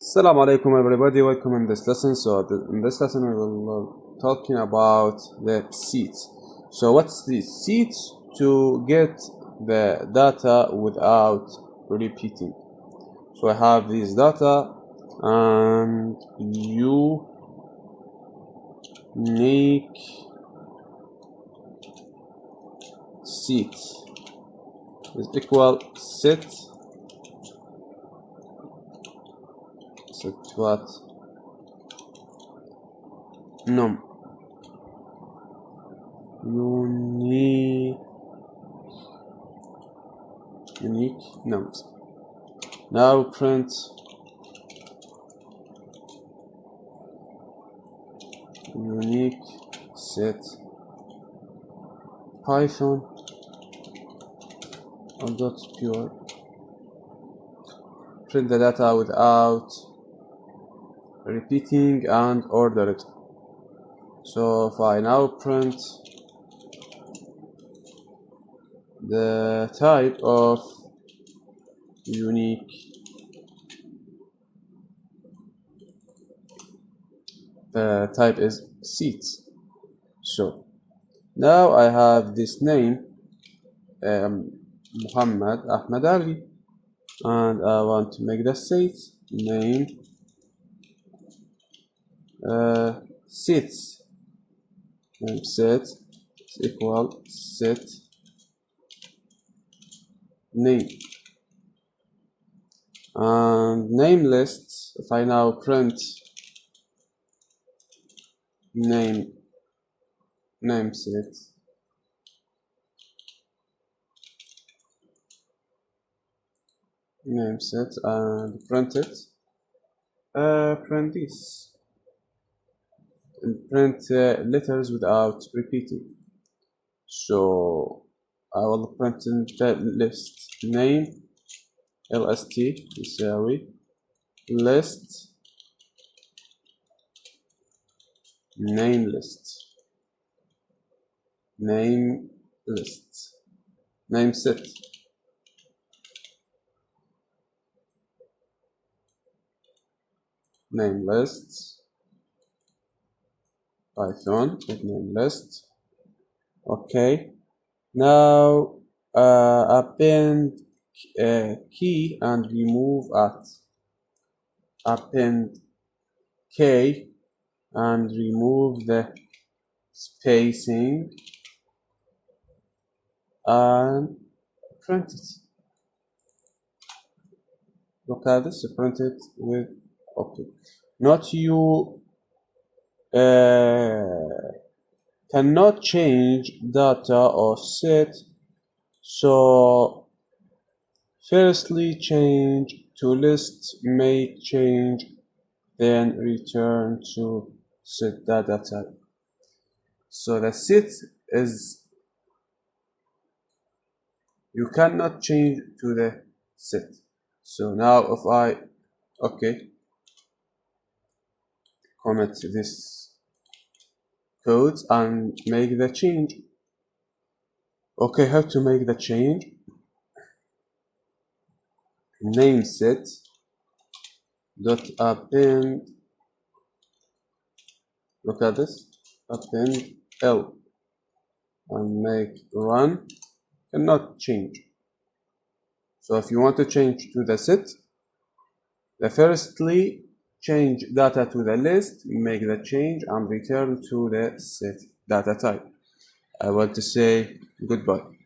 Assalamu alaikum everybody, welcome in this lesson. In this lesson we will talking about the seeds. So what's the seeds? To get the data without repeating. So I have these data and unique seed is equal set what num unique nums. Now print unique set python on dot pure. Print the data without repeating and order it. So if I now print the type of unique, the type is seeds. So now I have this name Muhammad Ahmed Ali, and I want to make the seeds name sets set is equal set name, and name list. If I now print name set and print it, print this and print letters without repeating. So I will print in the list name lst يساوي list name list name set name list Python with name list. Okay, now append key and remove at append k and remove the spacing and print it. Look at this, print it with okay. Not you cannot change data or set, so firstly change to list, make change, then return to set data type. So the set is you cannot change to the set. So now if I comment this code and make the change. Okay, how to make the change? Name set dot append, look at this, append L and make run, cannot change. So if you want to change to the set, the firstly change data to the list, make the change and return to the set data type. I want to say goodbye.